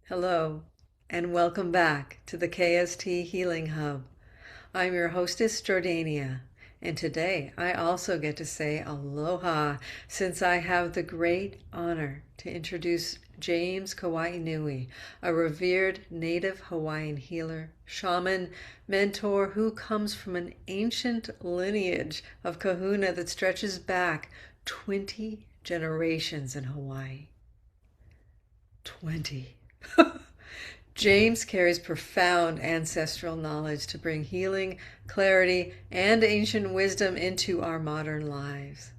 Hello, and welcome back to the KST Healing Hub. I'm your hostess, Jordania, and today I also get to say aloha since I have the great honor to introduce James Kawainui, a revered Native Hawaiian healer, shaman, mentor who comes from an ancient lineage of Kahuna that stretches back 20 generations in Hawaii. 20. James carries profound ancestral knowledge to bring healing, clarity, and ancient wisdom into our modern lives.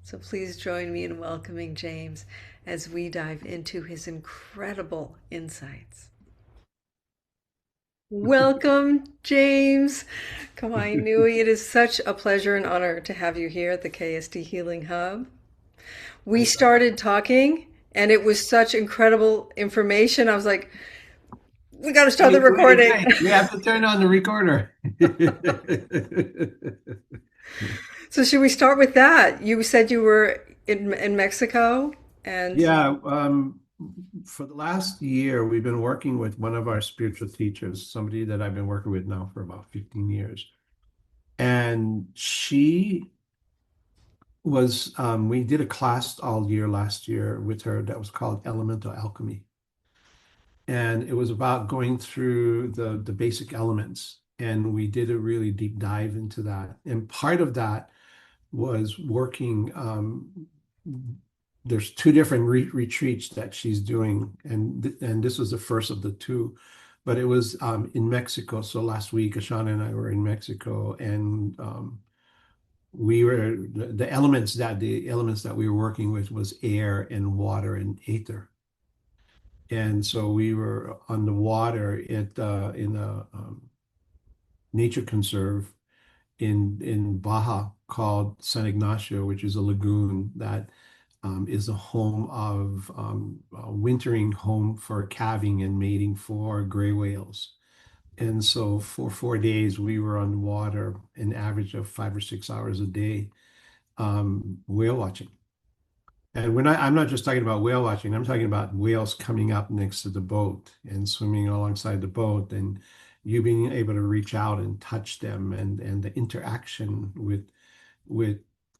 So please join me in welcoming James as we dive into his incredible insights. Welcome, James Kawainui. It is such a pleasure and honor to have you here at the KST Healing Hub. We started talking, and it was such incredible information. I was like, we got to start the What do you recording. think? We have to turn on the recorder. So should we start with that? You said you were in Mexico and Yeah, for the last year, we've been working with one of our spiritual teachers, somebody that I've been working with now for about 15 years. And we did a class all year last year with her that was called Elemental Alchemy. And it was about going through the basic elements. And we did a really deep dive into that. And part of that was working. There's two different retreats that she's doing, and this was the first of the two, but it was in Mexico. So last week, Ashana and I were in Mexico, and we were the elements that we were working with was air and water and ether. And so we were on the water in a nature conserve in Baja called San Ignacio, which is a lagoon that is a home of a wintering home for calving and mating for gray whales. And so for 4 days, we were on the water an average of 5 or 6 hours a day, whale watching. And I'm not just talking about whale watching, I'm talking about whales coming up next to the boat and swimming alongside the boat and you being able to reach out and touch them and the interaction with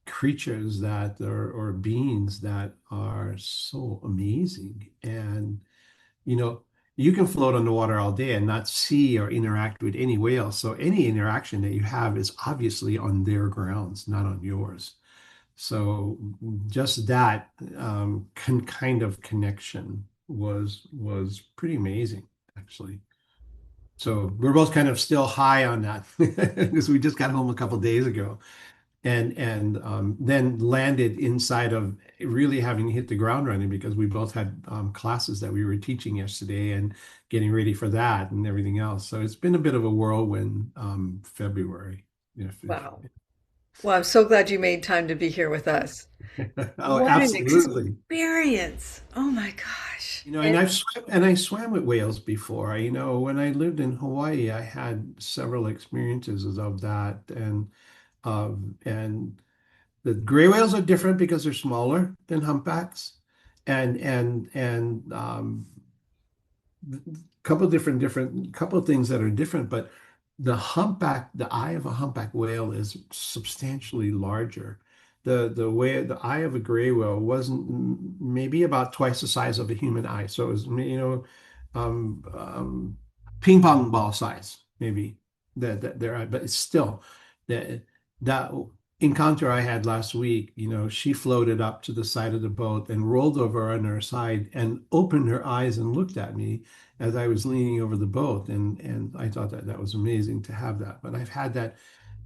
creatures that are or beings that are so amazing. And you know, you can float on the water all day and not see or interact with any whale. So any interaction that you have is obviously on their grounds, not on yours. So just that kind of connection was pretty amazing, actually. So we're both kind of still high on that because we just got home a couple days ago and then landed inside of really having hit the ground running because we both had classes that we were teaching yesterday and getting ready for that and everything else. So it's been a bit of a whirlwind February. wow. Well, I'm so glad you made time to be here with us. Oh, What an absolutely. experience. Oh my gosh. And I swam with whales before. When I lived in Hawaii, I had several experiences of that, and the gray whales are different because they're smaller than humpbacks, and couple of things that are different. But the eye of a humpback whale is substantially larger. The eye of a gray whale wasn't maybe about twice the size of a human eye, so it was um, um, ping pong ball size maybe that their eye, but it's still that encounter I had last week, she floated up to the side of the boat and rolled over on her side and opened her eyes and looked at me as I was leaning over the boat. And I thought that was amazing to have that. But I've had that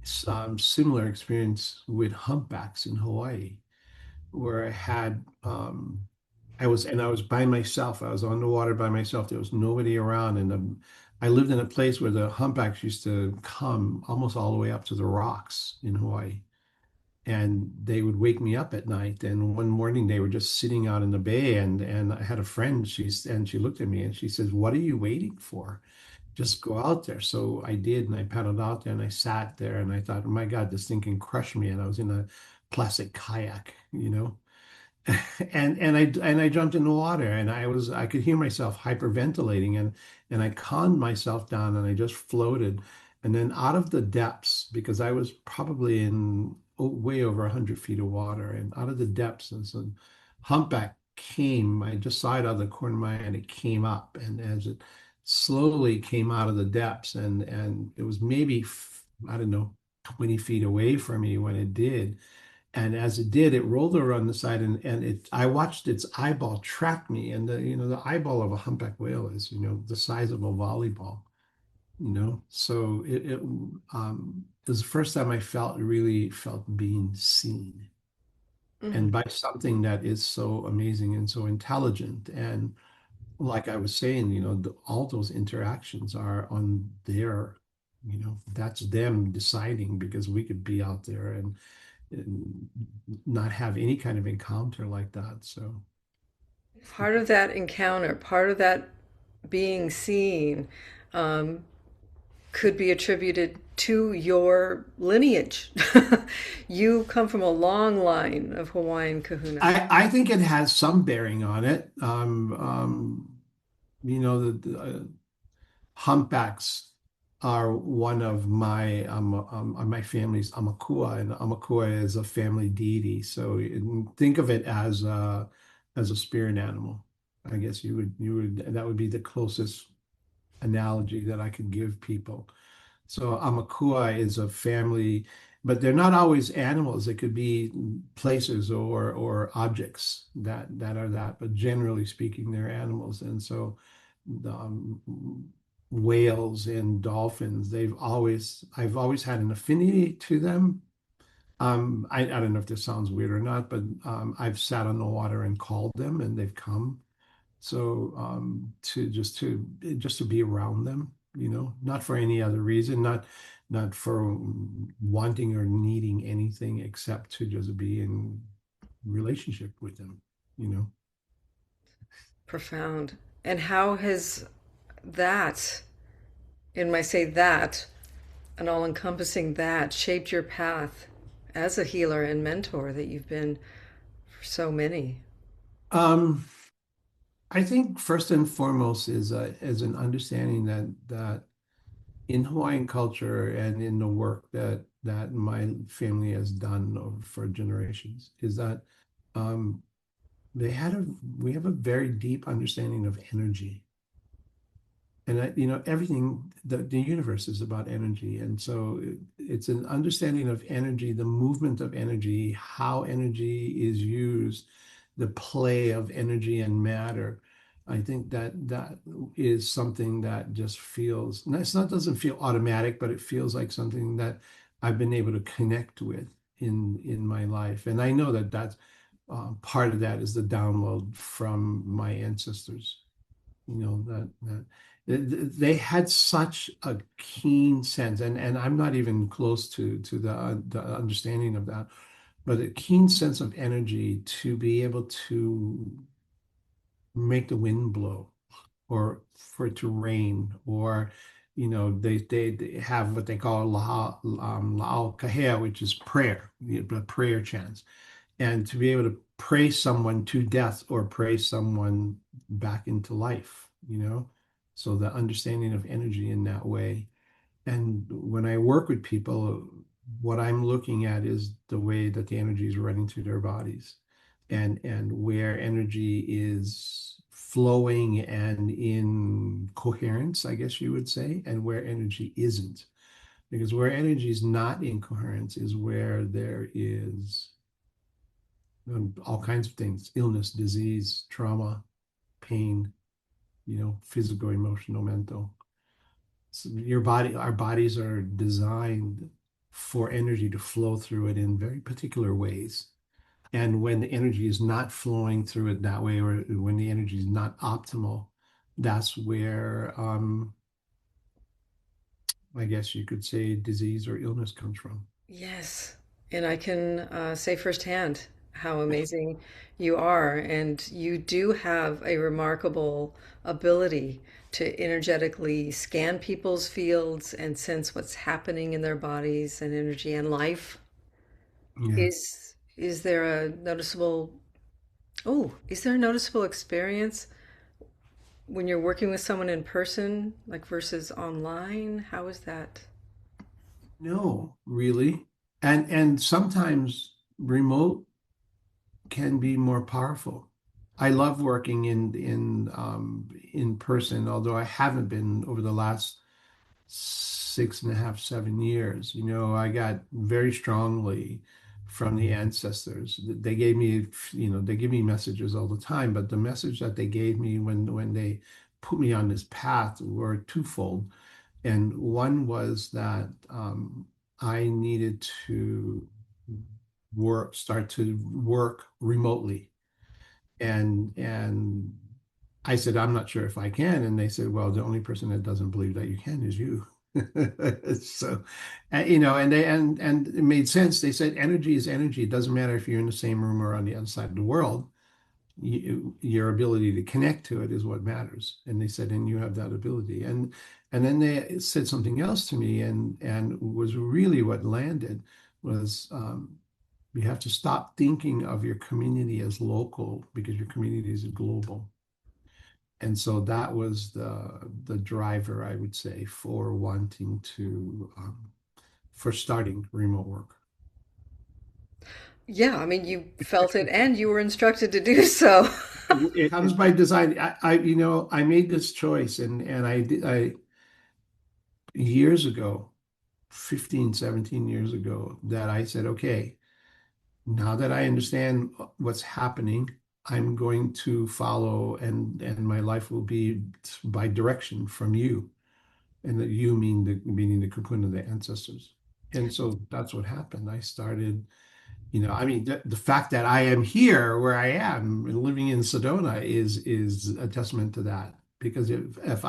similar experience with humpbacks in Hawaii, where I was by myself. I was on the water by myself. There was nobody around, and I lived in a place where the humpbacks used to come almost all the way up to the rocks in Hawaii, and they would wake me up at night. And one morning they were just sitting out in the bay, and I had a friend. She looked at me and she says, "What are you waiting for? Just go out there." So I did, and I paddled out there and I sat there and I thought, "Oh my God, this thing can crush me." And I was in a plastic kayak. And I jumped in the water, and I could hear myself hyperventilating, and I calmed myself down, and I just floated. And then out of the depths, because I was probably in way over 100 feet of water, and out of the depths, and so humpback came. I just saw it out of the corner of my eye, and it came up, and as it slowly came out of the depths, and it was maybe I don't know, 20 feet away from me when it did. And as it did, it rolled over on the side, and I watched its eyeball track me. And the eyeball of a humpback whale is, the size of a volleyball, So it was the first time I really felt being seen, Mm. and by something that is so amazing and so intelligent. And like I was saying, all those interactions are on their, that's them deciding, because we could be out there and not have any kind of encounter like that. So, Part of that encounter, part of that being seen, um, could be attributed to your lineage. You come from a long line of Hawaiian kahuna. I think it has some bearing on it. The humpbacks are one of my family's Amakua, and Amakua is a family deity. So think of it as a spirit animal. I guess that would be the closest analogy that I could give people. So Amakua is a family, but they're not always animals. It could be places or objects that are that. But generally speaking, they're animals. And so whales and dolphins, I've always had an affinity to them. I don't know if this sounds weird or not, but I've sat on the water and called them, and they've come. So to be around them, not for any other reason, not for wanting or needing anything except to just be in relationship with them, you know. Profound. And how has that, and I say that, an all encompassing that, shaped your path as a healer and mentor that you've been for so many? Um, I think first and foremost is an understanding that in Hawaiian culture and in the work that my family has done for generations is that um, they had a we have a very deep understanding of energy. And everything, the universe is about energy. And so it's an understanding of energy, the movement of energy, how energy is used, the play of energy and matter. I think that is something that just feels, it's not doesn't feel automatic, but it feels like something that I've been able to connect with in my life. And I know that's part of that is the download from my ancestors. That they had such a keen sense, and I'm not even close to the understanding of that, but a keen sense of energy to be able to make the wind blow, or for it to rain, or they have what they call la'au kahea, which is prayer, the prayer chants, and to be able to pray someone to death or pray someone back into life, So the understanding of energy in that way. And when I work with people, what I'm looking at is the way that the energy is running through their bodies, and where energy is flowing and in coherence, I guess you would say, and where energy isn't. Because where energy is not in coherence is where there is all kinds of things: illness, disease, trauma, pain, physical, emotional, mental. So our bodies are designed for energy to flow through it in very particular ways. And when the energy is not flowing through it that way, or when the energy is not optimal, that's where I guess you could say disease or illness comes from. Yes. And I can say firsthand how amazing you are. And you do have a remarkable ability to energetically scan people's fields and sense what's happening in their bodies and energy and life. Yeah. Is there a noticeable Oh, is there a noticeable experience when you're working with someone in person, like versus online? How is that? No, really. And sometimes remote can be more powerful. I love working in person, although I haven't been over the last 6.5, 7 years. I got very strongly from the ancestors. They gave me, they give me messages all the time, but the message that they gave me when they put me on this path were twofold. And one was that I needed to start to work remotely. And I said, I'm not sure if I can. And they said, well, the only person that doesn't believe that you can is you. So, and it made sense. They said energy is energy. It doesn't matter if you're in the same room or on the other side of the world. Your ability to connect to it is what matters. And they said, and you have that ability. And then they said something else to me, and was really what landed was you have to stop thinking of your community as local because your community is global. And so that was the driver, I would say, for wanting to for starting remote work. Yeah, I mean, you felt it and you were instructed to do so. It comes by design. I made this choice, and I years ago, 15, 17 years ago, that I said, okay, now that I understand what's happening, I'm going to follow, and my life will be by direction from you. And that you meaning the Kupuna, the ancestors. And so that's what happened. I started, I mean, the fact that I am here where I am living in Sedona is a testament to that. Because if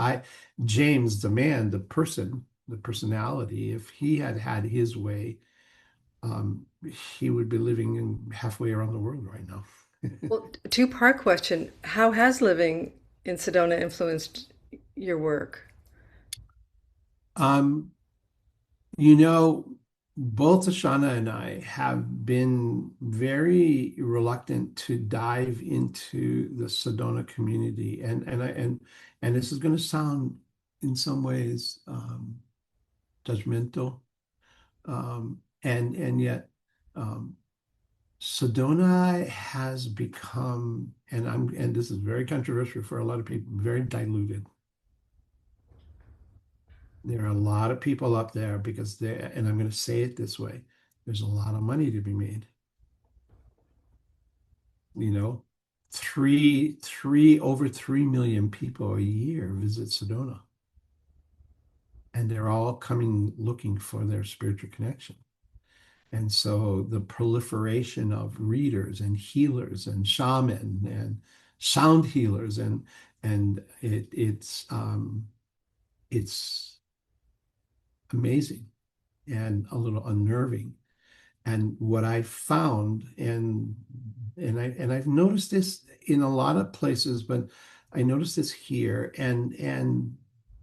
James, the man, the person, the personality, if he had had his way, he would be living in halfway around the world right now. Well, two-part question. How has living in Sedona influenced your work? Um, You know, both Ashana and I have been very reluctant to dive into the Sedona community, and this is going to sound in some ways judgmental, and yet um, Sedona has become, and this is very controversial for a lot of people, very diluted. There are a lot of people up there because and I'm going to say it this way, there's a lot of money to be made. You know, over 3 million people a year visit Sedona, and they're all coming looking for their spiritual connection. And so the proliferation of readers and healers and shaman and sound healers and it's amazing and a little unnerving. And what I found, I've noticed this in a lot of places, but I noticed this here, and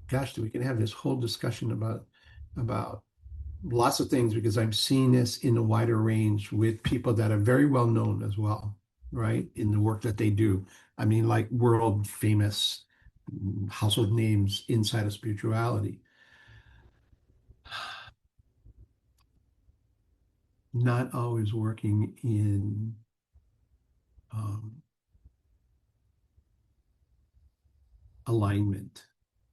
gosh, we can have this whole discussion about lots of things because I'm seeing this in a wider range with people that are very well known as well, right? In the work that they do. I mean, like world famous household names inside of spirituality. Not always working in um, alignment,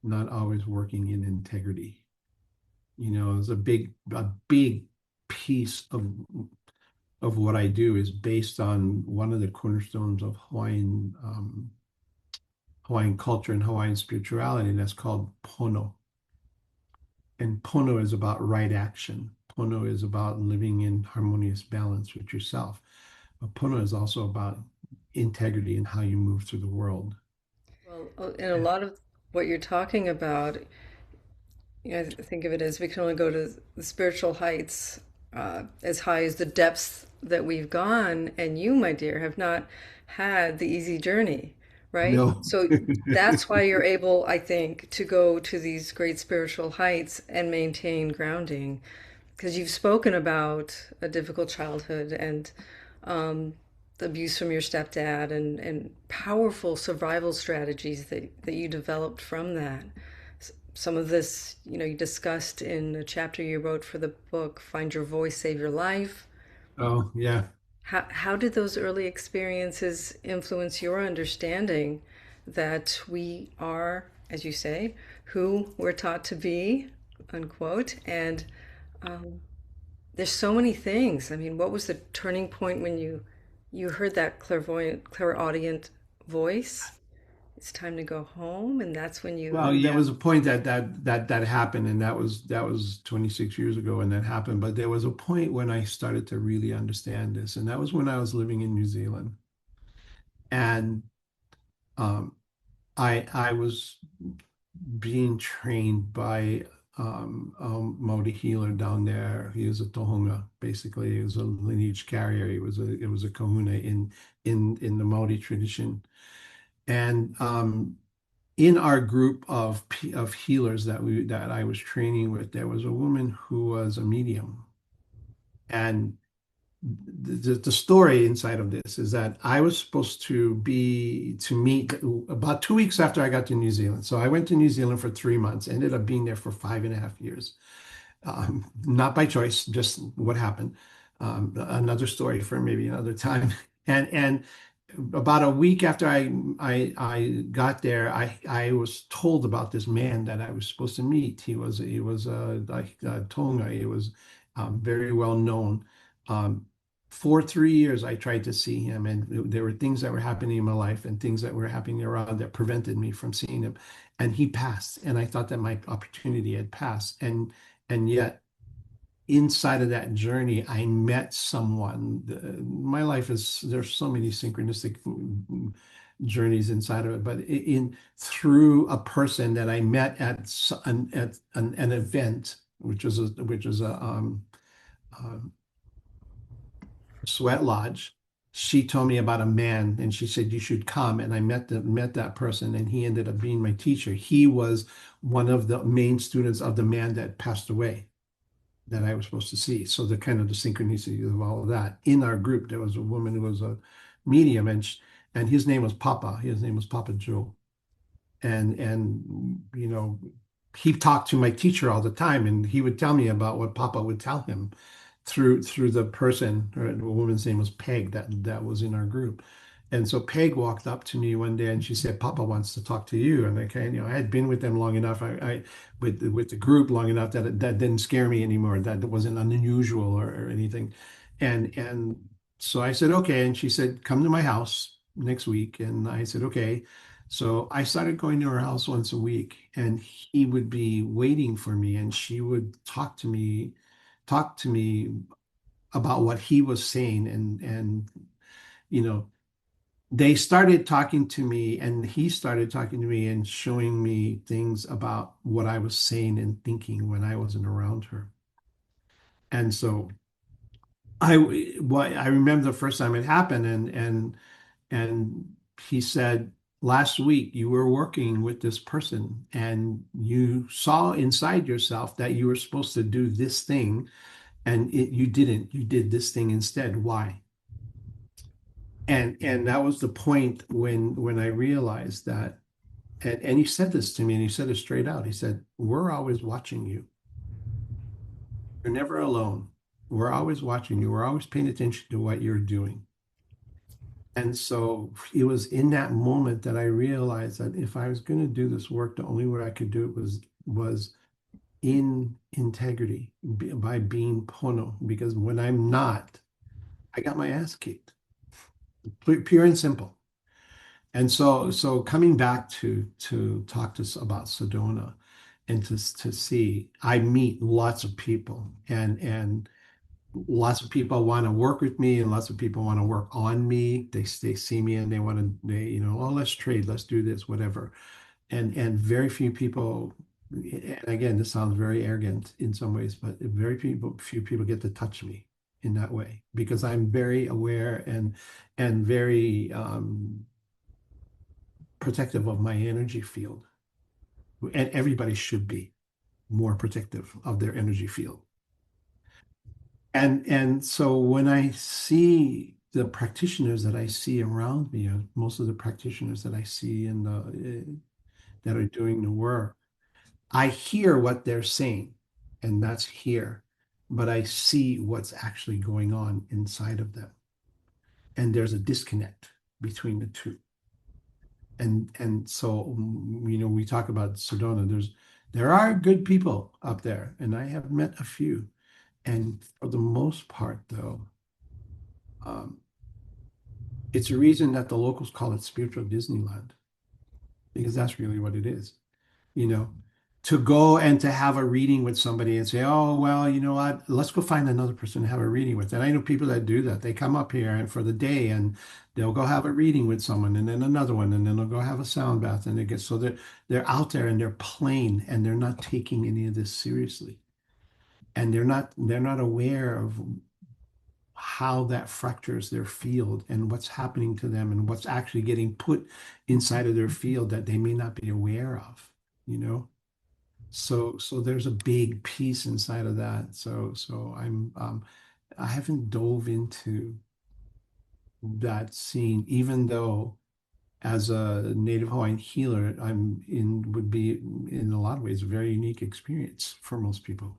not always working in integrity. It's a big piece of what I do is based on one of the cornerstones of Hawaiian culture and Hawaiian spirituality, and that's called pono. And pono is about right action. Pono is about living in harmonious balance with yourself. But pono is also about integrity and how you move through the world. Well, and a lot of what you're talking about, I think of it as we can only go to the spiritual heights as high as the depths that we've gone, and you, my dear, have not had the easy journey, right? No. So that's why you're able, I think, to go to these great spiritual heights and maintain grounding, because you've spoken about a difficult childhood and abuse from your stepdad and powerful survival strategies that you developed from that. Some of this, you discussed in a chapter you wrote for the book, Find Your Voice, Save Your Life. Oh, yeah. How did those early experiences influence your understanding that we are, as you say, who we're taught to be, unquote? And there's so many things. I mean, what was the turning point when you heard that clairvoyant, clairaudient voice? It's time to go home, and that's when you. Well, there was a point that happened, and that was 26 years ago when that happened. But there was a point when I started to really understand this, and that was when I was living in New Zealand, and um, I was being trained by a Maori healer down there. He was a tohunga, basically. He was a lineage carrier. It was a Kahuna in the Maori tradition, and in our group of healers that I was training with, there was a woman who was a medium, and the story inside of this is that I was supposed to meet about 2 weeks after I got to New Zealand. So I went to New Zealand for 3 months, ended up being there for 5.5 years. Not by choice, just what happened. Another story for maybe another time. And about a week after I got there, I was told about this man that I was supposed to meet. He was like Tonga. He was very well known. Um, for 3 years, I tried to see him, and there were things that were happening in my life and things that were happening around that prevented me from seeing him. And he passed, and I thought that my opportunity had passed, and yet inside of that journey, I met someone. My life is there's so many synchronistic journeys inside of it, but in through a person that I met at an event, which was a sweat lodge. She told me about a man, and she said you should come. And I met that person, and he ended up being my teacher. He was one of the main students of the man that passed away that I was supposed to see. So the kind of the synchronicity of all of that. In our group, there was a woman who was a medium, and his name was Papa. His name was Papa Joe. And he talked to my teacher all the time, and he would tell me about what Papa would tell him through the person, or the woman's name was Peg, that was in our group. And so Peg walked up to me one day and she said, Papa wants to talk to you. And I had been with them long enough, with the group long enough that didn't scare me anymore. That wasn't unusual or anything. And so I said, okay. And she said, come to my house next week. And I said, okay. So I started going to her house once a week, and he would be waiting for me, and she would talk to me about what he was saying, and you know they started talking to me, and he started talking to me and showing me things about what I was saying and thinking when I wasn't around her. And so I remember the first time it happened, and he said, last week you were working with this person and you saw inside yourself that you were supposed to do this thing, and you didn't. You did this thing instead. Why? And that was the point when I realized that. And he said this to me, and he said it straight out. He said, we're always watching you. You're never alone. We're always watching you. We're always paying attention to what you're doing. And so it was in that moment that I realized that if I was going to do this work, the only way I could do it was in integrity, by being pono. Because when I'm not, I got my ass kicked, pure and simple. And so coming back to talk to us about Sedona, and to see, I meet lots of people, and lots of people want to work with me, and lots of people want to work on me. They see me and they want to, oh, let's trade, let's do this, whatever. And very few people, and again, this sounds very arrogant in some ways, but few people get to touch me in that way, because I'm very aware and very protective of my energy field. And everybody should be more protective of their energy field. And so when I see the practitioners that I see around me, most of the practitioners that I see in that are doing the work, I hear what they're saying, and that's here, but I see what's actually going on inside of them. And there's a disconnect between the two. And so, we talk about Sedona. There are good people up there, and I have met a few. And for the most part, though, um, it's a reason that the locals call it spiritual Disneyland, because that's really what it is. you know, to go and to have a reading with somebody and say, oh, well, you know what, let's go find another person to have a reading with. And I know people that do that. They come up here and for the day and they'll go have a reading with someone and then another one and then they'll go have a sound bath and they get so they're out there and they're playing and they're not taking any of this seriously. And they're not aware of how that fractures their field and what's happening to them and what's actually getting put inside of their field that they may not be aware of, you know? So there's a big piece inside of that. So I haven't dove into that scene, even though as a Native Hawaiian healer, would be in a lot of ways a very unique experience for most people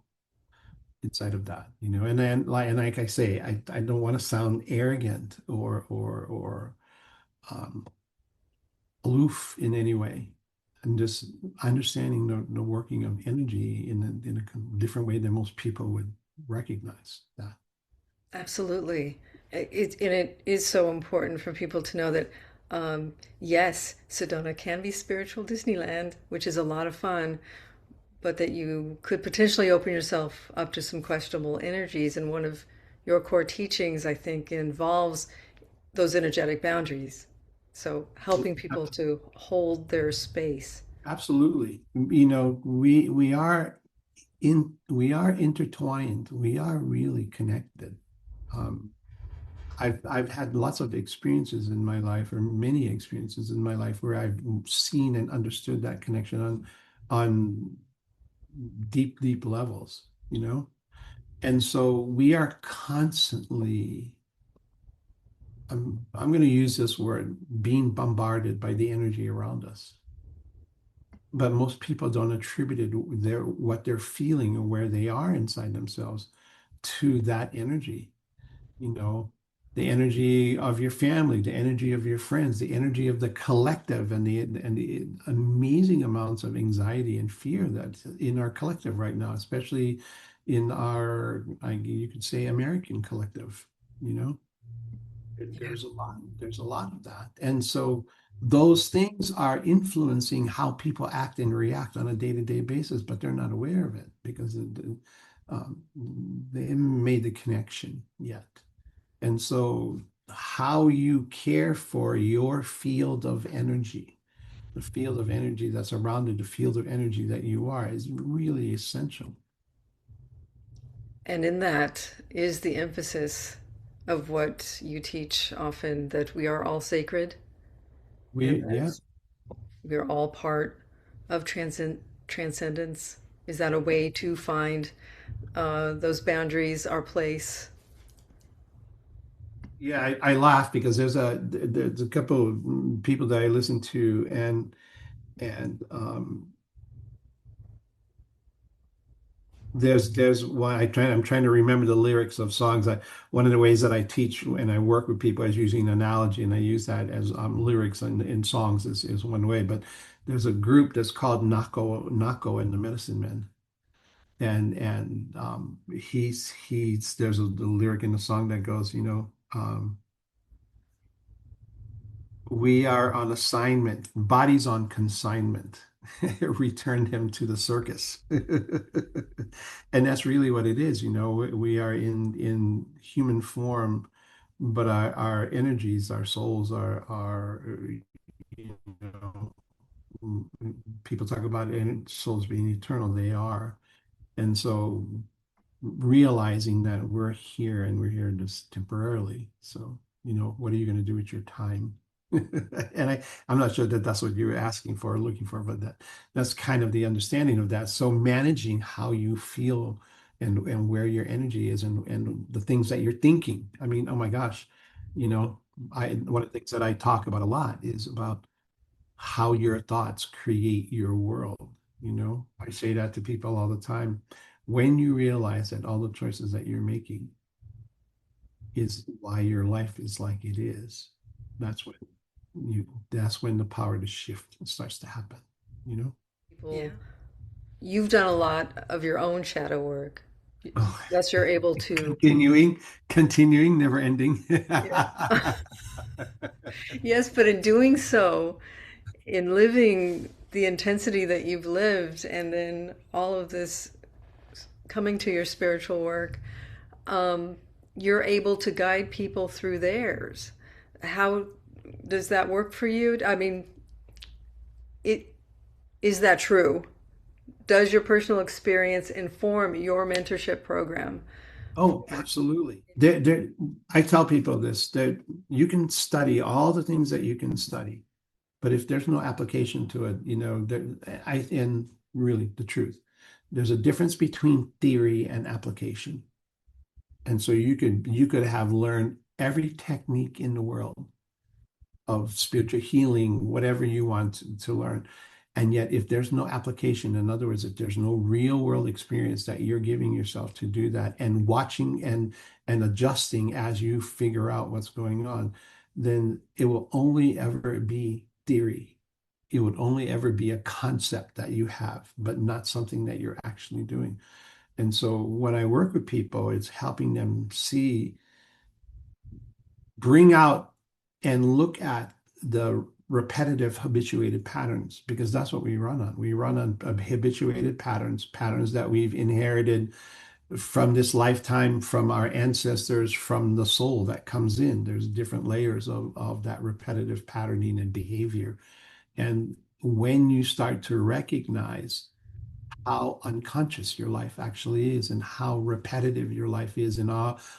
inside of that, and then like I say, I don't want to sound arrogant or um, aloof in any way. And just understanding the working of energy in a different way than most people would recognize that. Absolutely. And it is so important for people to know that, yes, Sedona can be spiritual Disneyland, which is a lot of fun, but that you could potentially open yourself up to some questionable energies. And one of your core teachings, I think, involves those energetic boundaries. So helping people to hold their space. Absolutely. We are intertwined. We are really connected. Um, I've had lots of experiences in my life, or many experiences in my life, where I've seen and understood that connection on deep, deep levels. And so we are constantly, I'm going to use this word, being bombarded by the energy around us. But most people don't attribute what they're feeling or where they are inside themselves to that energy. you know, the energy of your family, the energy of your friends, the energy of the collective, and the amazing amounts of anxiety and fear that's in our collective right now, especially in you could say, American collective. You know, Yeah. there's a lot of that, and so those things are influencing how people act and react on a day-to-day basis, but they're not aware of it because um, they haven't made the connection yet. And so, how you care for your field of energy, the field of energy that's around it, the field of energy that you are, is really essential. And in that is the emphasis of what you teach often, that we are all sacred and Yeah, that we are all part of transcendence. Is that a way to find those boundaries, our place? yeah. I laugh because there's a couple of people that I listen to, and there's one I'm trying to remember the lyrics of songs. One of the ways that I teach and I work with people is using analogy, and I use that as lyrics in songs is one way. But there's a group that's called Nako and the Medicine Men, and he's there's the lyric in the song that goes, we are on assignment, bodies on consignment. Returned him to the circus. And that's really what it is. We are in human form, but our energies, our souls you know, people talk about souls being eternal. They are. And so realizing that we're here and we're here just temporarily. So, what are you going to do with your time? And I'm not sure that that's what you were asking for or looking for, but that's kind of the understanding of that. So managing how you feel and where your energy is and the things that you're thinking. I mean, oh my gosh, You know, one of the things that I talk about a lot is about how your thoughts create your world. I say that to people all the time. When you realize that all the choices that you're making is why your life is like it is, that's when that's when the power to shift starts to happen, you know? People, you've done a lot of your own shadow work. Oh, Thus, you're able to, continuing, never ending. yeah. Yes, but in doing so, in living the intensity that you've lived, and then all of this coming to your spiritual work, um, you're able to guide people through theirs. How does that work for you? I mean, it is that true? Does your personal experience inform your mentorship program? Oh, absolutely. I tell people this, that you can study all the things that you can study, but if there's no application to it, and really the truth, there's a difference between theory and application. And so you could have learned every technique in the world of spiritual healing, whatever you want to learn. And yet, if there's no application, in other words, if there's no real world experience that you're giving yourself to do that and watching and adjusting as you figure out what's going on, then it will only ever be theory. It would only ever be a concept that you have, but not something that you're actually doing. And so when I work with people, it's helping them bring out and look at the repetitive habituated patterns, because that's what we run on. We run on habituated patterns that we've inherited from this lifetime, from our ancestors, from the soul that comes in. There's different layers of that repetitive patterning and behavior. And when you start to recognize how unconscious your life actually is and how repetitive your life is and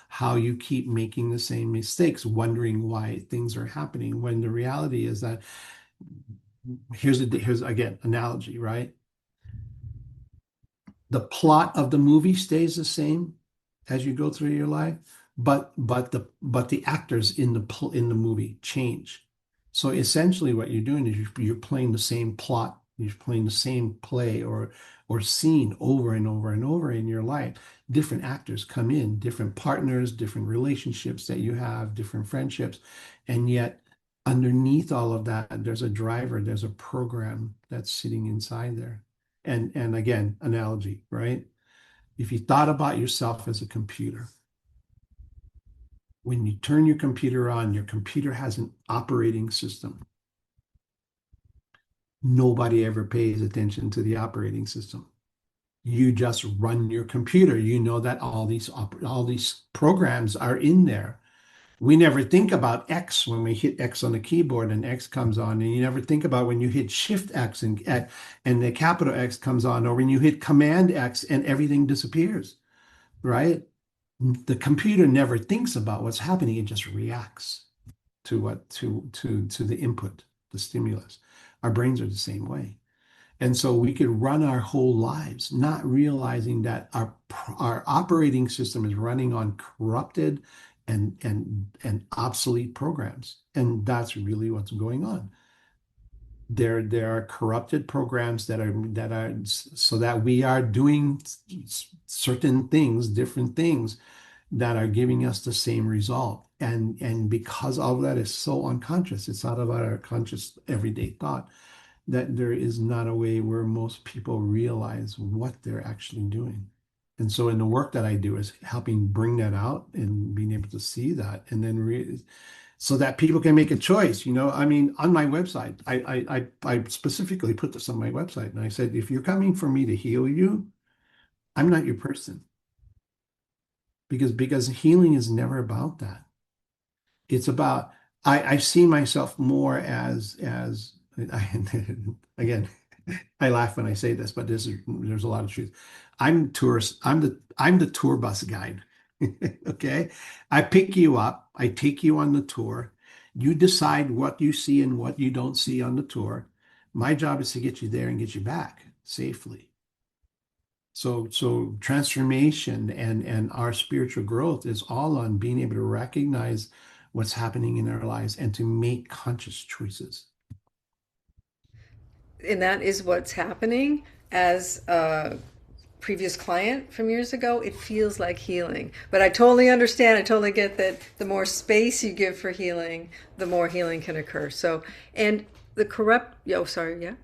how you keep making the same mistakes, wondering why things are happening, when the reality is that here's again analogy, right? The plot of the movie stays the same as you go through your life, but the actors in the movie change. So essentially, what you're doing is you're playing the same plot, you're playing the same play or scene over and over and over in your life. Different actors come in, different partners, different relationships that you have, different friendships, and yet underneath all of that, there's a driver, there's a program that's sitting inside there. And again, analogy, right? If you thought about yourself as a computer, when you turn your computer has an operating system. Nobody ever pays attention to the operating system. You just run your computer. You know that all these programs are in there. We never think about X when we hit X on the keyboard and X comes on, and you never think about when you hit Shift X and the capital X comes on, or when you hit Command X and everything disappears, right? The computer never thinks about what's happening. It just reacts to the input, the stimulus. Our brains are the same way. And so we could run our whole lives not realizing that our operating system is running on corrupted and obsolete programs. And that's really what's going on. There are corrupted programs that are so that we are doing certain things, different things that are giving us the same result. And because all of that is so unconscious, it's out of our conscious everyday thought, that there is not a way where most people realize what they're actually doing. And so in the work that I do is helping bring that out and being able to see that, and then so that people can make a choice. I mean, on my website, I specifically put this on my website, and I said, if you're coming for me to heal you, I'm not your person, because healing is never about that. It's about I see myself more as again, I laugh when I say this, but there's a lot of truth. I'm tourist. I'm the tour bus guide. Okay. I pick you up, I take you on the tour. You decide what you see and what you don't see on the tour. My job is to get you there and get you back safely. So transformation and our spiritual growth is all on being able to recognize what's happening in our lives and to make conscious choices. And that is what's happening. As a previous client from years ago, it feels like healing. But I totally understand, I totally get that the more space you give for healing, the more healing can occur. So, and the corrupt, oh, sorry, yeah?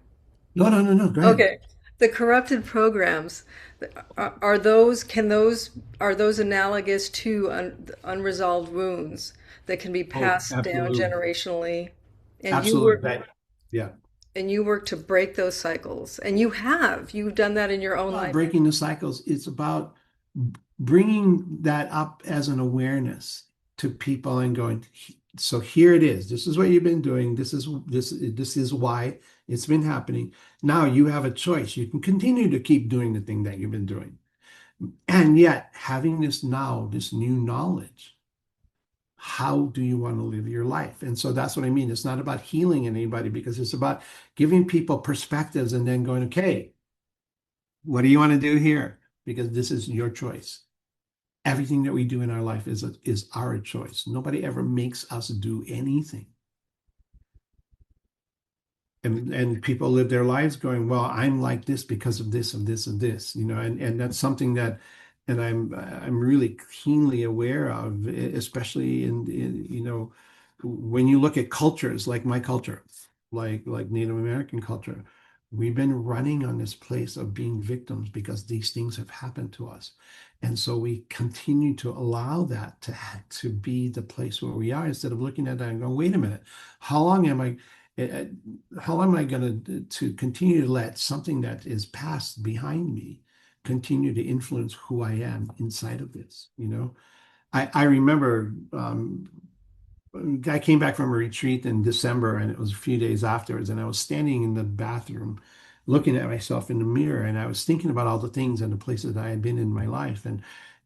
No, no, no, no. Go ahead. Okay. The corrupted programs, are those, can those, are those analogous to unresolved wounds that can be Oh, passed down absolutely. generationally? And you Absolutely. were, That, yeah. and you work to break those cycles, and you've done that in your own About life. breaking the cycles. It's about bringing that up as an awareness to people and going, so here it is. This is what you've been doing. This is why it's been happening. Now you have a choice. You can continue to keep doing the thing that you've been doing. And yet having this new knowledge, how do you want to live your life? And so that's what I mean. It's not about healing anybody because it's about giving people perspectives and then going, okay, what do you want to do here? Because this is your choice. Everything that we do in our life is our choice. Nobody ever makes us do anything. And people live their lives going, well, I'm like this because of this, of this, of this, and that's something that, and I'm really keenly aware of, especially in when you look at cultures like my culture, like Native American culture, we've been running on this place of being victims because these things have happened to us. And so we continue to allow that to be the place where we are instead of looking at that and going, wait a minute, how long am I? uh, how am I going to continue to let something that is past behind me continue to influence who I am inside of this? I remember I came back from a retreat in December and it was a few days afterwards, and I was standing in the bathroom looking at myself in the mirror and I was thinking about all the things and the places that I had been in my life. And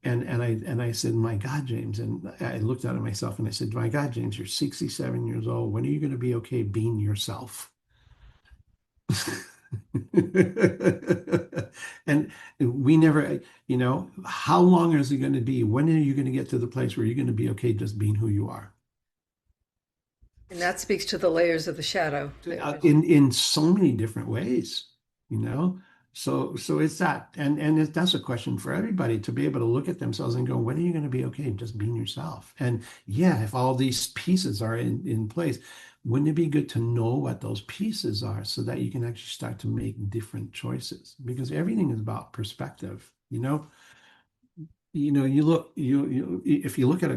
I said, my God, James. And I looked at myself and I said, my God, James, you're 67 years old. When are you going to be okay being yourself? And we never, how long is it going to be? When are you going to get to the place where you're going to be okay just being who you are? And that speaks to the layers of the shadow that you mentioned. In so many different ways, you know. So it's that, and that's a question for everybody to be able to look at themselves and go, when are you going to be okay just being yourself? And yeah, if all these pieces are in place, wouldn't it be good to know what those pieces are so that you can actually start to make different choices? Because everything is about perspective, you if you look at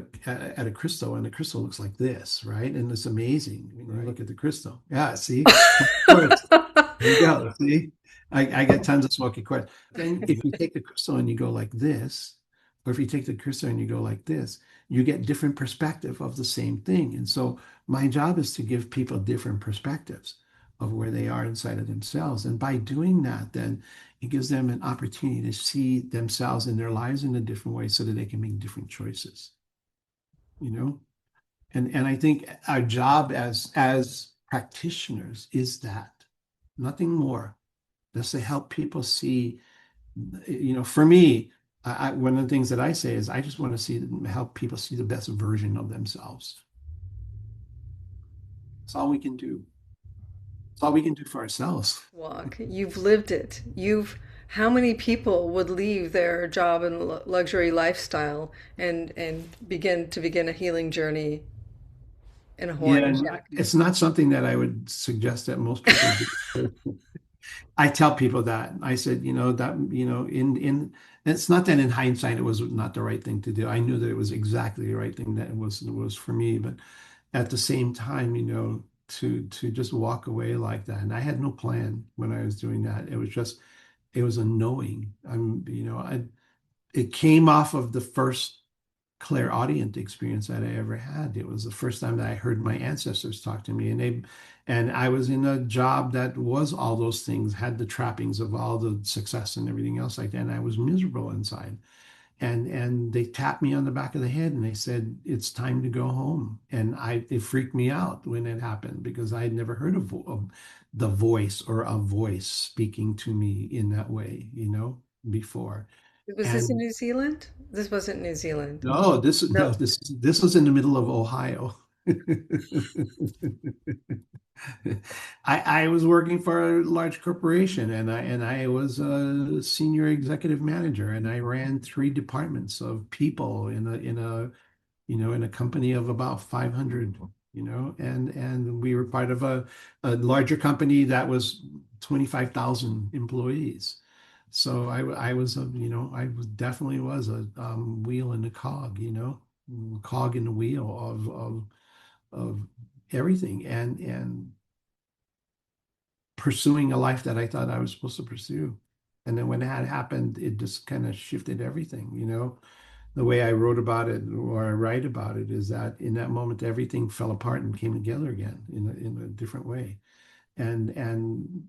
a crystal and the crystal looks like this, right? And it's amazing when you look at the crystal. Yeah, see, of course. There you go. See, I get tons of smoky quartz. Then if you take the crystal and you go like this, or if you take the crystal and you go like this, you get different perspective of the same thing. And so my job is to give people different perspectives of where they are inside of themselves. And by doing that, then it gives them an opportunity to see themselves in their lives in a different way so that they can make different choices, you know? And I think our job as practitioners is that, nothing more. Just to help people see, for me, one of the things that I say is I just want to help people see the best version of themselves. That's all we can do. That's all we can do for ourselves. Walk. You've lived it. How many people would leave their job and luxury lifestyle and begin a healing journey in a Yeah, Hawaiian and shack? it's not something that I would suggest that most people do. I tell people that. I said, in it's not that in hindsight it was not the right thing to do. I knew that it was exactly the right thing that it was for me, but at the same time, to just walk away like that. And I had no plan when I was doing that. It was a knowing. It came off of the first clairaudient experience that I ever had. It was the first time that I heard my ancestors talk to me, and I was in a job that was all those things, had the trappings of all the success and everything else like that. And I was miserable inside. And they tapped me on the back of the head and they said, it's time to go home. And it freaked me out when it happened because I had never heard of the voice or a voice speaking to me in that way, before. Was this in And New Zealand? This wasn't New Zealand. no, No. this was in the middle of Ohio. I was working for a large corporation, and I was a senior executive manager, and I ran three departments of people in a company of about 500, and we were part of a larger company that was 25,000 employees. So I was definitely was a wheel in the cog, cog in the wheel of everything, and pursuing a life that I thought I was supposed to pursue. And then when that happened, it just kind of shifted everything. The way I wrote about it or I write about it is that in that moment, everything fell apart and came together again in a different way. And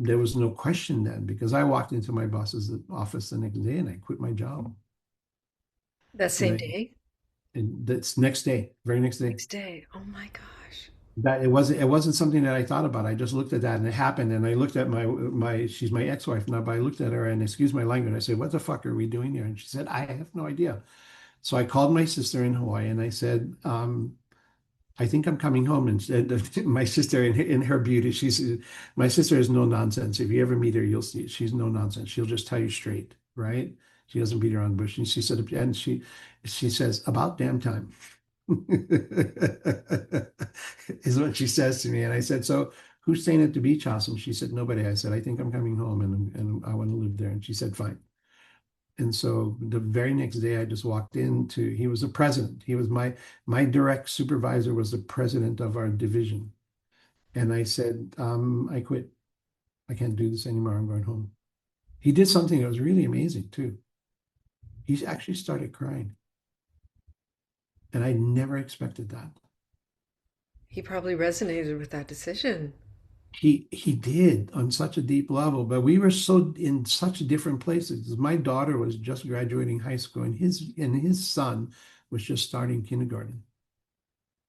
there was no question then because I walked into my boss's office the next day and I quit my job. That And same I, day? and that's next day, very next day. Next day. Oh my gosh. That it wasn't something that I thought about. I just looked at that and it happened. And I looked at my she's my ex-wife now, but I looked at her and excuse my language. I said, "What the fuck are we doing here?" And she said, "I have no idea." So I called my sister in Hawaii and I said, "I think I'm coming home." And my sister in her beauty, my sister is no nonsense. If you ever meet her, you'll see she's no nonsense. She'll just tell you straight, right? She doesn't beat around the bush. And she says, "About damn time." Is what she says to me. And I said, "So who's staying at the beach house?" And she said, "Nobody." I said, "I think I'm coming home and I want to live there." And she said, "Fine." And so the very next day I just walked into, he was a president. He was my direct supervisor was the president of our division. And I said, I quit. I can't do this anymore. I'm going home. He did something that was really amazing too. He actually started crying. And I never expected that. He probably resonated with that decision. He did on such a deep level, but we were so in such different places. My daughter was just graduating high school, and his son was just starting kindergarten.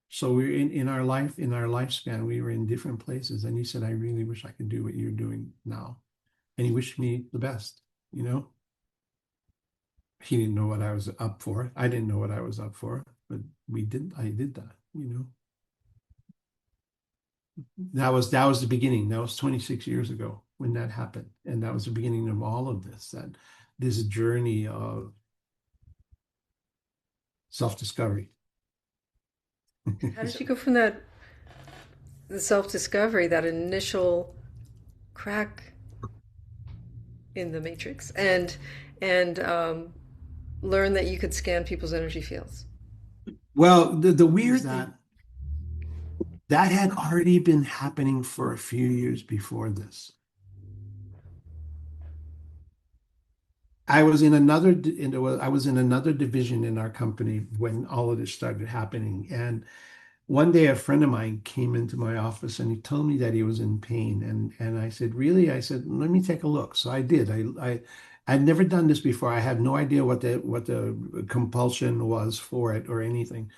So we are in our lifespan, we were in different places. And he said, "I really wish I could do what you're doing now." And he wished me the best, you know. He didn't know what I was up for. I didn't know what I was up for, but I did that. That was the beginning. That was 26 years ago when that happened. And that was the beginning of all of this journey of self-discovery. And how did you go from the self-discovery, that initial crack in the matrix, and learn that you could scan people's energy fields? Well, the weird thing that had already been happening for a few years before this. I was in another division in our company when all of this started happening. And one day a friend of mine came into my office and he told me that he was in pain. And I said, "Really?" I said, "Let me take a look." So I did. I'd never done this before. I had no idea what the compulsion was for it or anything.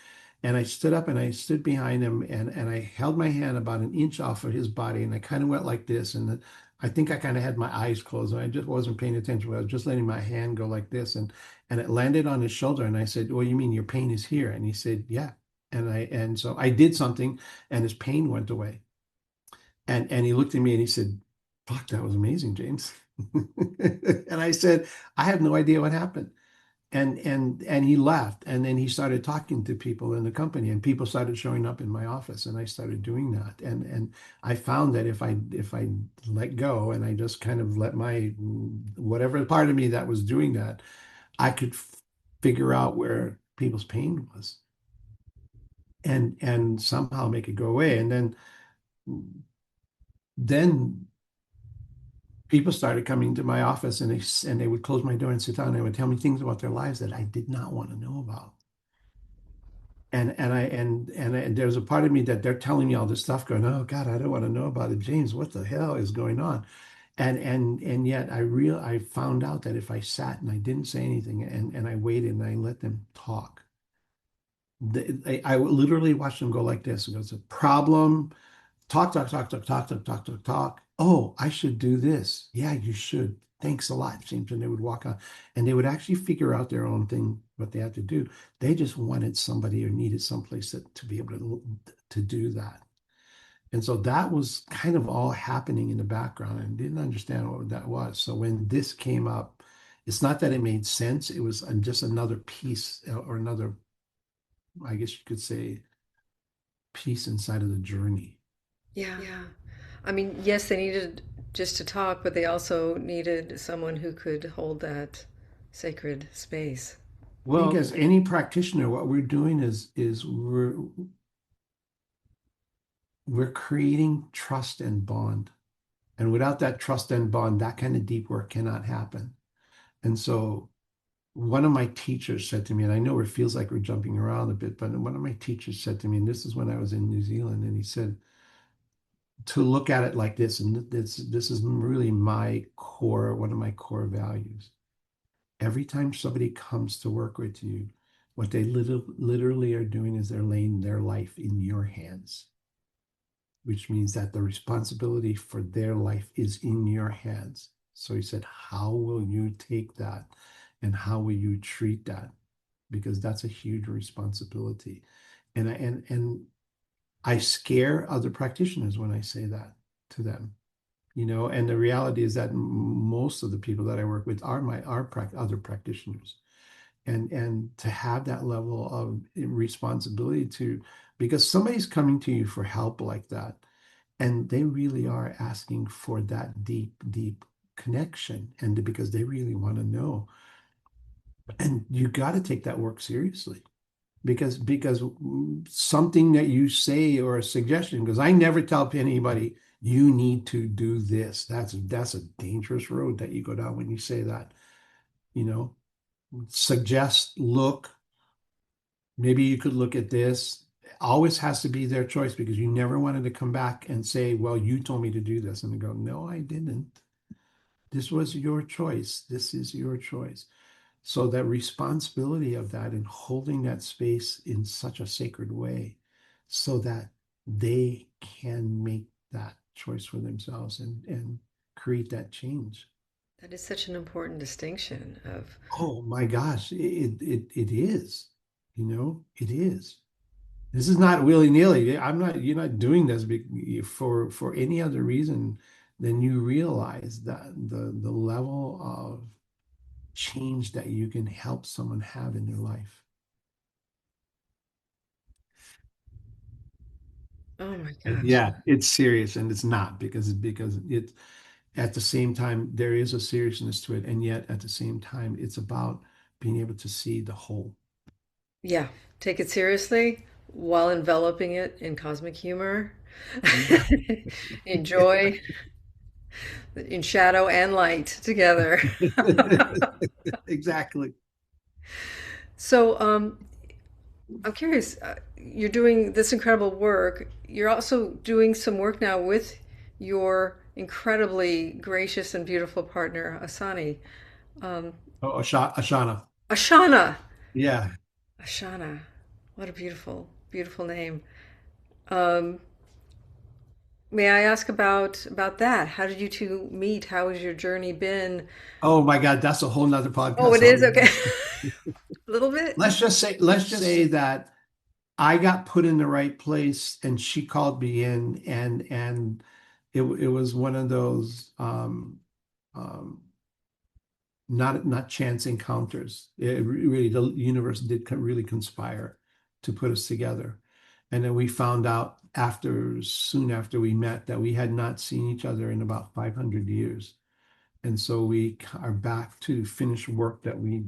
And I stood up and I stood behind him and I held my hand about an inch off of his body and I kind of went like this. And I think I kind of had my eyes closed and I just wasn't paying attention. I was just letting my hand go like this. And it landed on his shoulder. And I said, "Well, you mean your pain is here?" And he said, "Yeah." And so I did something and his pain went away. And he looked at me and he said, "Fuck, that was amazing, James." And I said, "I have no idea what happened." And he left. And then he started talking to people in the company and people started showing up in my office and I started doing that. And I found that if I let go and I just kind of let my whatever part of me that was doing that, I could figure out where people's pain was and somehow make it go away. And then people started coming to my office and they would close my door and sit down and they would tell me things about their lives that I did not want to know about. And there's a part of me that they're telling me all this stuff going, "Oh God, I don't want to know about it. James, what the hell is going on?" And yet I found out that if I sat and I didn't say anything and I waited and I let them talk, I literally watched them go like this. It goes, "A problem. Talk, talk, talk, talk, talk, talk, talk, talk, talk. Oh, I should do this. Yeah, you should. thanks a lot, James. And they would walk on and they would actually figure out their own thing, what they had to do. They just wanted somebody or needed someplace to be able to do that. And so that was kind of all happening in the background and didn't understand what that was. So when this came up, it's not that it made sense. It was just another piece or another, I guess you could say, piece inside of the journey. Yeah. Yeah. I mean, yes, they needed just to talk, but they also needed someone who could hold that sacred space. I think as any practitioner, what we're doing is we're creating trust and bond. And without that trust and bond, that kind of deep work cannot happen. And so one of my teachers said to me, and I know it feels like we're jumping around a bit, but one of my teachers said to me, and this is when I was in New Zealand, and he said to look at it like this, and this is really my core, one of my core values. Every time somebody comes to work with you, what they literally are doing is they're laying their life in your hands, which means that the responsibility for their life is in your hands. So he said, how will you take that and how will you treat that? Because that's a huge responsibility. And I scare other practitioners when I say that to them. And the reality is that most of the people that I work with are other practitioners. And to have that level of responsibility because somebody's coming to you for help like that, and they really are asking for that deep, deep connection, and because they really want to know. And you got to take that work seriously because something that you say or a suggestion, because I never tell anybody you need to do this. That's a dangerous road that you go down when you say that. You know, suggest, look, maybe you could look at this. Always has to be their choice because you never wanted to come back and say, well, you told me to do this. And they go, no, I didn't. This was your choice. This is your choice. So that responsibility of that and holding that space in such a sacred way so that they can make that choice for themselves and create that change. That is such an important distinction of, Oh my gosh, it is. It is. This is not willy-nilly. You're not doing this for any other reason than you realize that the level of change that you can help someone have in their life. oh my And gosh. yeah, it's serious and it's not because it at the same time there is a seriousness to it, and yet at the same time it's about being able to see the whole. Yeah, take it seriously while enveloping it in cosmic humor. Yeah. Enjoy in shadow and light together. Exactly. So, I'm curious, you're doing this incredible work. You're also doing some work now with your incredibly gracious and beautiful partner, Asani. Um, Oh, Ashana. Ashana. Yeah. Ashana. What a beautiful, beautiful name. Um, may I ask about that? How did you two meet? How has your journey been? Oh my God, that's a whole nother Oh, podcast it is okay. altogether. A little bit. Let's just say that I got put in the right place and she called me in and it was one of those um, not chance encounters. Really, the universe did really conspire to put us together. And then we found out soon after we met that we had not seen each other in about 500 years. And so we are back to finish work that we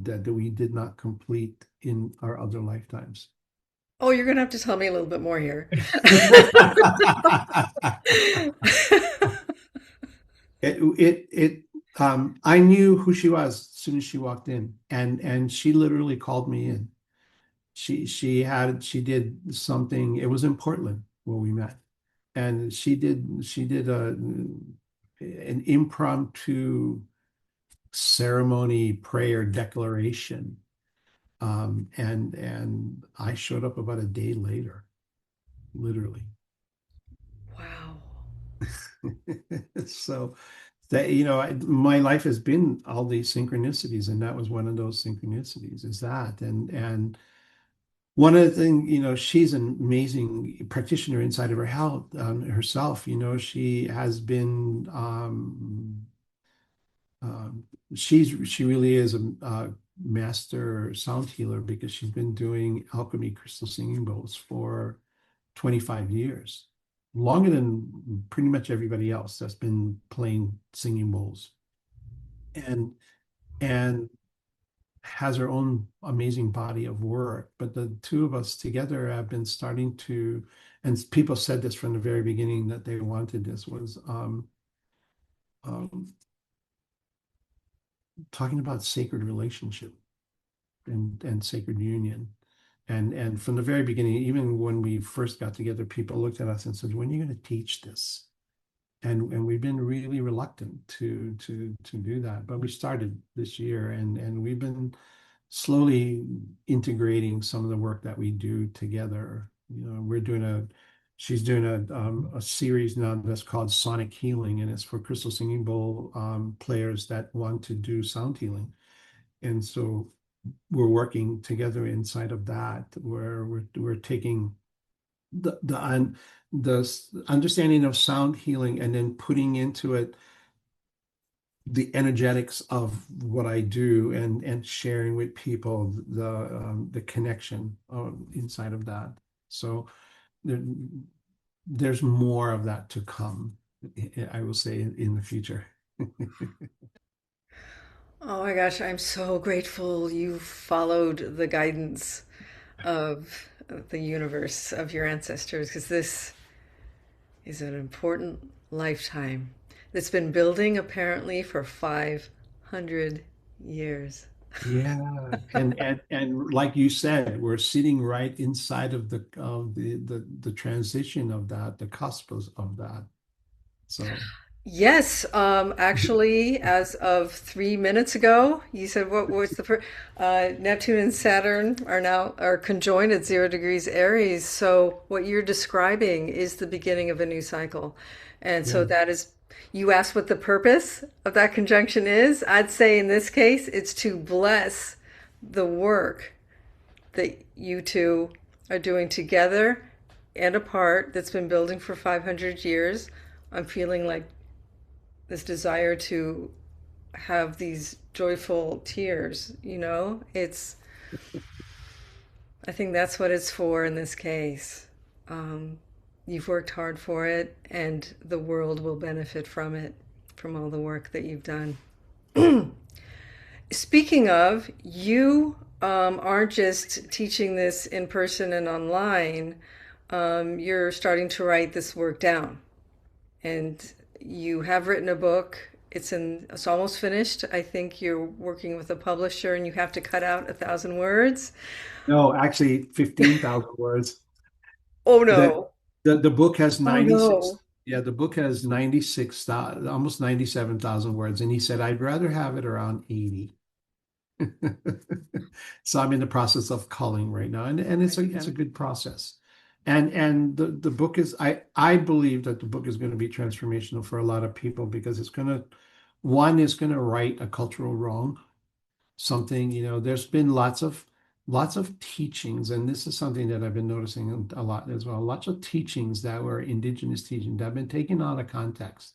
did not complete in our other lifetimes. Oh, you're gonna have to tell me a little bit more here. I knew who she was as soon as she walked in, and she literally called me in. She did something. It was in Portland where we met, and she did an impromptu ceremony prayer declaration, and I showed up about a day later, literally. Wow. So that, you know, my life has been all these synchronicities, and that was one of those synchronicities, is that. And one of the things, you know, she's an amazing practitioner inside of her health, herself. You know, she has been, um, she really is a master sound healer because she's been doing alchemy crystal singing bowls for 25 years, longer than pretty much everybody else that's been playing singing bowls, and and has her own amazing body of work. But the two of us together have been starting to, and people said this from the very beginning that they wanted this, was um, talking about sacred relationship and sacred union. And from the very beginning, even when we first got together, people looked at us and said, "When are you going to teach this?" And we've been really reluctant to do that. But we started this year, and we've been slowly integrating some of the work that we do together. You know, she's doing a series now that's called Sonic Healing, and it's for crystal singing bowl players that want to do sound healing. And so we're working together inside of that, where we're taking the understanding of sound healing and then putting into it the energetics of what I do, and sharing with people the connection inside of that. So there, there's more of that to come, I will say, in the future. Oh my gosh, I'm so grateful you followed the guidance of the universe, of your ancestors, because this is an important lifetime that's been building apparently for 500 years. Yeah, and like you said, we're sitting right inside of the transition of that, the cusp of that. So Yes, actually, as of 3 minutes ago, you said what's the Neptune and Saturn are conjoined at 0 degrees Aries. So what you're describing is the beginning of a new cycle, and so yeah. that is. You asked what the purpose of that conjunction is. I'd say in this case, it's to bless the work that you two are doing together and apart that's been building for 500 years. I'm feeling like this desire to have these joyful tears, you know? I think that's what it's for in this case. Um, you've worked hard for it, and the world will benefit from it, from all the work that you've done. Speaking of, you aren't just teaching this in person and online, you're starting to write this work down. And you have written a book. It's almost finished. I think you're working with a publisher and you have to cut out 1,000 words. No, actually 15,000 words. Oh That no. the book has Oh 96, no. yeah, the book has 96,000, almost 97,000 words. And he said, I'd rather have it around 80. So I'm in the process of culling right now. And I it's a can. good process. And the book is, I believe that the book is going to be transformational for a lot of people because it's going to, one is going to right a cultural wrong. Something, you know, there's been lots of teachings, and this is something that I've been noticing a lot as well. Lots of teachings that were indigenous teachings that have been taken out of context.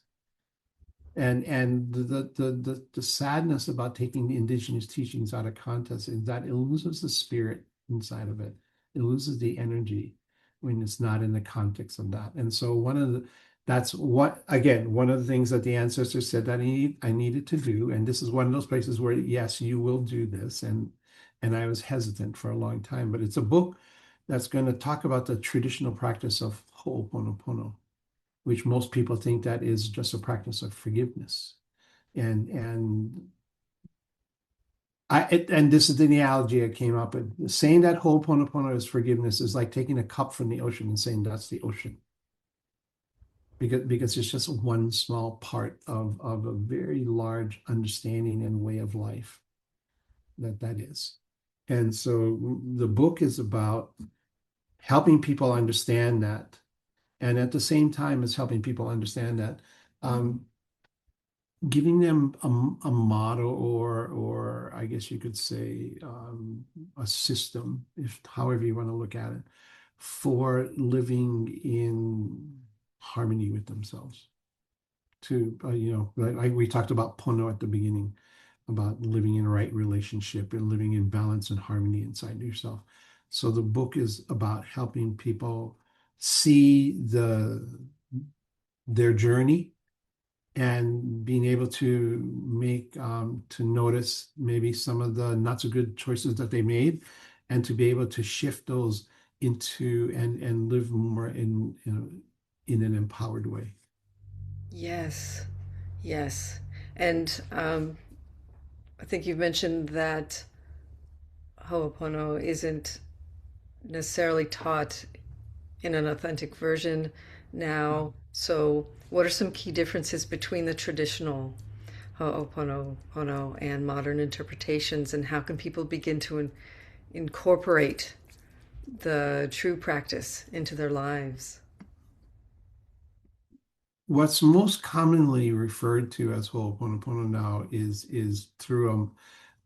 And the sadness about taking the indigenous teachings out of context is that it loses the spirit inside of it. It loses the energy when it's not in the context of that. And so that's what, again, one of the things that the ancestors said that I needed to do. And this is one of those places where, yes, you will do this. And I was hesitant for a long time, but it's a book that's going to talk about the traditional practice of Hooponopono, which most people think that is just a practice of forgiveness. And and this is the analogy I came up with. Saying that Ho'oponopono is forgiveness is like taking a cup from the ocean and saying that's the ocean. Because it's just one small part of a very large understanding and way of life that is. And so the book is about helping people understand that. And at the same time as helping people understand that, um, giving them a model or I guess you could say a system, if however you want to look at it, for living in harmony with themselves. To like we talked about Pono at the beginning, about living in right relationship and living in balance and harmony inside yourself. So the book is about helping people see their journey and being able to make to notice maybe some of the not so good choices that they made, and to be able to shift those into and live more in an empowered way. Yes, yes. And I think you've mentioned that Ho'opono isn't necessarily taught in an authentic version now. So, what are some key differences between the traditional Ho'oponopono and modern interpretations, and how can people begin to incorporate the true practice into their lives? What's most commonly referred to as Ho'oponopono now is through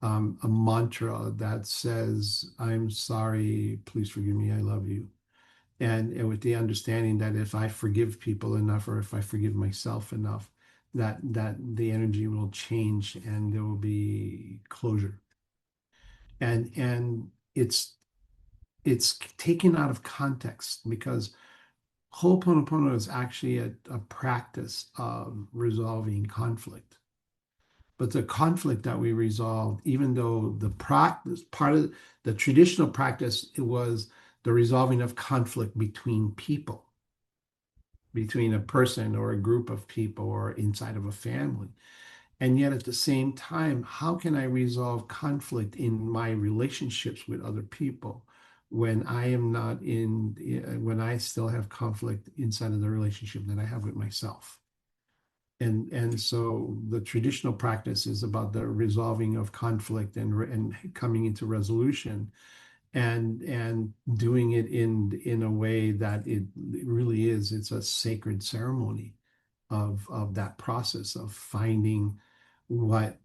a mantra that says, "I'm sorry, please forgive me, I love you." And with the understanding that if I forgive people enough, or if I forgive myself enough, that the energy will change and there will be closure. And it's taken out of context, because Ho'oponopono is actually a practice of resolving conflict. But the conflict that we resolved, even though the practice, part of the traditional practice, it was the resolving of conflict between people, between a person or a group of people or inside of a family. And yet at the same time, how can I resolve conflict in my relationships with other people when I am not in, when I still have conflict inside of the relationship that I have with myself? And so the traditional practice is about the resolving of conflict and coming into resolution, and doing it in a way that it really is. It's a sacred ceremony of that process of finding what,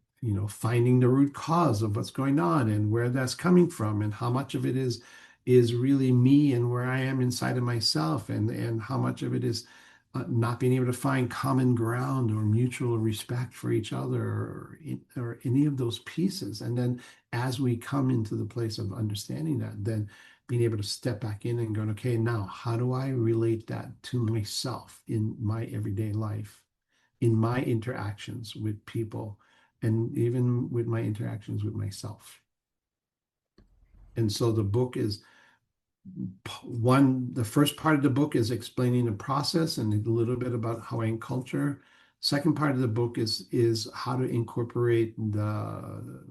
finding the root cause of what's going on and where that's coming from, and how much of it is really me and where I am inside of myself, and how much of it is not being able to find common ground or mutual respect for each other, or any of those pieces. And then as we come into the place of understanding that, then being able to step back in and go, okay, now how do I relate that to myself in my everyday life, in my interactions with people, and even with my interactions with myself? And so the book is the first part of the book is explaining the process and a little bit about Hawaiian culture. Second part of the book is how to incorporate the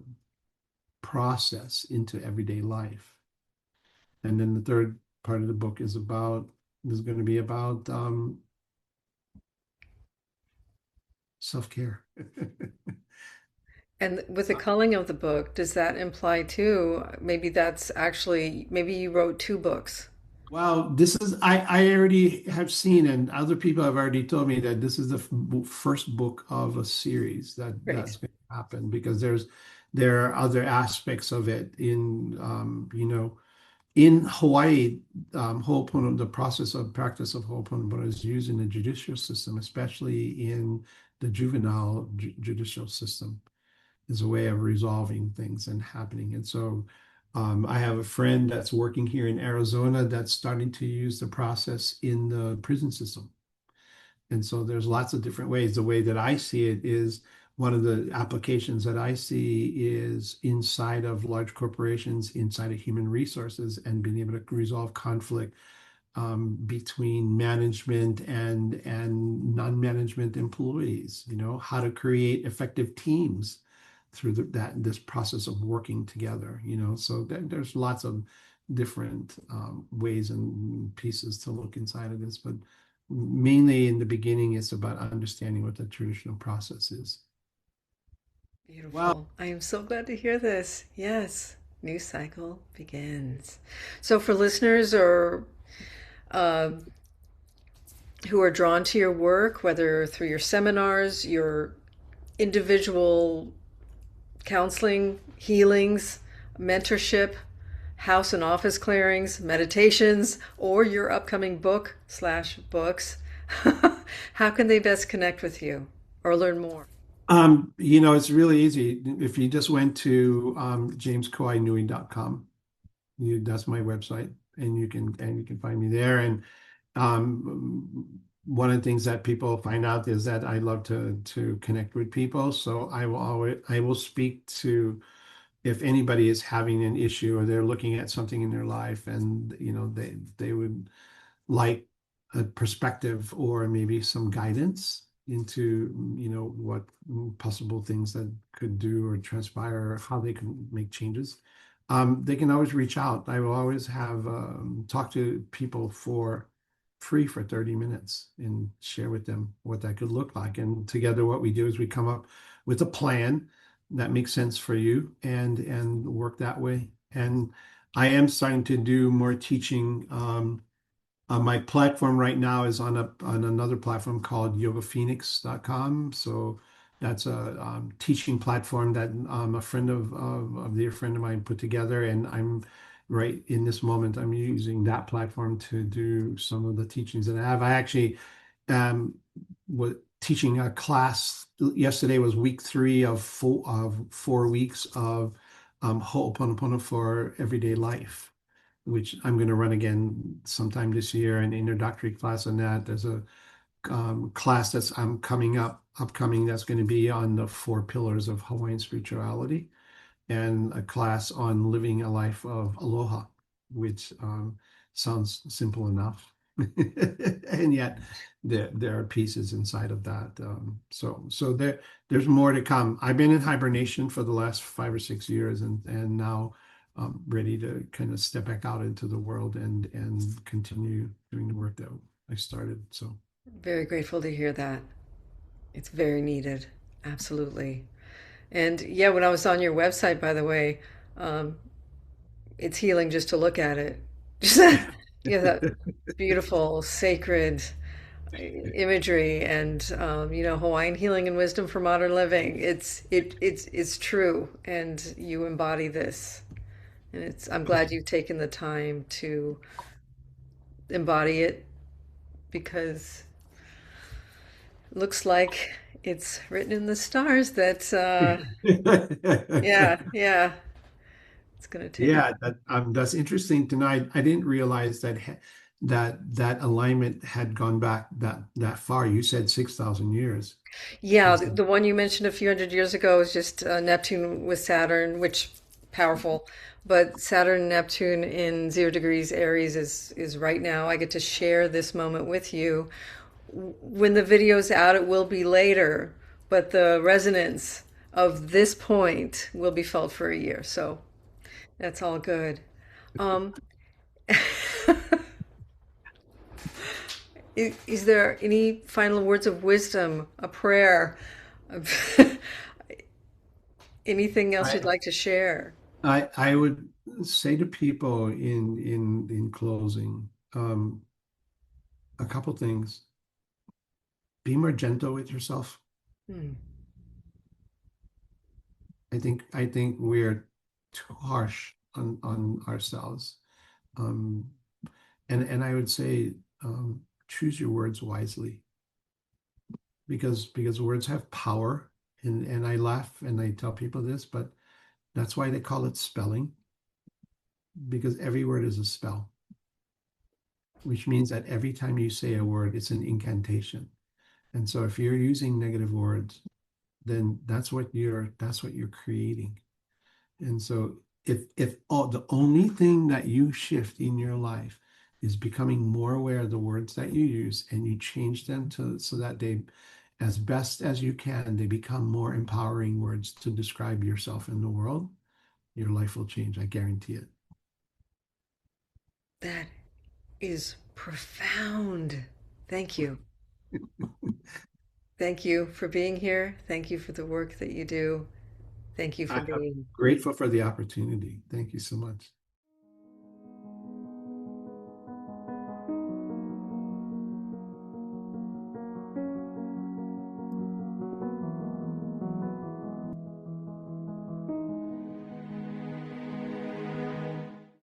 process into everyday life. And then the third part of the book is going to be about self-care. And with the culling of the book, does that imply too? Maybe that's actually, maybe you wrote two books, Well, this is I already have seen, and other people have already told me that this is the first book of a series right? that's going to happen, because there are other aspects of it in Hawaii. Ho'opono, the process of practice of Ho'oponopono is used in the judicial system, especially in the juvenile judicial system, as a way of resolving things and happening. And so I have a friend that's working here in Arizona that's starting to use the process in the prison system. And so there's lots of different ways. The way that I see it is, one of the applications that I see is inside of large corporations, inside of human resources, and being able to resolve conflict between management and non-management employees. How to create effective teams through this process of working together. So there's lots of different ways and pieces to look inside of this, but mainly in the beginning, it's about understanding what the traditional process is. Well, Beautiful. I am so glad to hear this. Yes, new cycle begins. So, for listeners or uh, who are drawn to your work, whether through your seminars, your individual counseling, healings, mentorship, house and office clearings, meditations, or your upcoming book slash books, how can they best connect with you or learn more? It's really easy. If you just went to jameskawinui.com, that's my website, and you can find me there. And one of the things that people find out is that I love to connect with people. So I will speak to if anybody is having an issue or they're looking at something in their life, and they would like a perspective or maybe some guidance into what possible things that could do or transpire, or how they can make changes. They can always reach out. I will always have talk to people for free for 30 minutes and share with them what that could look like. And together, what we do is we come up with a plan that makes sense for you, and work that way. And I am starting to do more teaching. My platform right now is on another platform called yogaphoenix.com. So that's a teaching platform that a friend of a dear friend of mine put together, and I'm right in this moment I'm using that platform to do some of the teachings that I have. I actually um, was teaching a class yesterday. Was week 3 of 4 weeks of Hooponopono for everyday life, which I'm going to run again sometime this year, an introductory class on that. There's a class that's upcoming that's going to be on the 4 pillars of Hawaiian spirituality, and a class on living a life of aloha, which sounds simple enough. And yet there are pieces inside of that. So there's more to come. I've been in hibernation for the last 5 or 6 years, and now ready to kind of step back out into the world and continue doing the work that I started. So Very grateful to hear that. It's very needed. Absolutely. And yeah, when I was on your website, by the way, um, it's healing just to look at it. Just yeah, that beautiful, sacred imagery and Hawaiian healing and wisdom for modern living. It's true, and you embody this, and it's. I'm glad you've taken the time to embody it because it looks like it's written in the stars that yeah, yeah, it's gonna take a Yeah, that's interesting to know. I didn't realize that alignment had gone back that far. You said 6,000 years. Yeah, Is the one you mentioned a few hundred years ago is just Neptune with Saturn, which powerful. But Saturn and Neptune in 0 degrees Aries is right now. I get to share this moment with you. When the video's out, it will be later, but the resonance of this point will be felt for a year. So that's all good. Um, is there any final words of wisdom, a prayer? Anything else you'd I like to share? I would say to people in closing, a couple things. Be more gentle with yourself. Hmm. I think we're too harsh on ourselves. Um, and I would say choose your words wisely, because words have power. And I laugh and I tell people this, but that's why they call it spelling, because every word is a spell, which means that every time you say a word, it's an incantation. And so if you're using negative words, then that's what you're creating. And so if the only thing that you shift in your life is becoming more aware of the words that you use, and you change them to so that they, as best as you can, they become more empowering words to describe yourself in the world, your life will change. I guarantee it. That is profound. Thank you. Thank you for being here. Thank you for the work that you do. Thank you for I'm being. grateful for the opportunity. Thank you so much.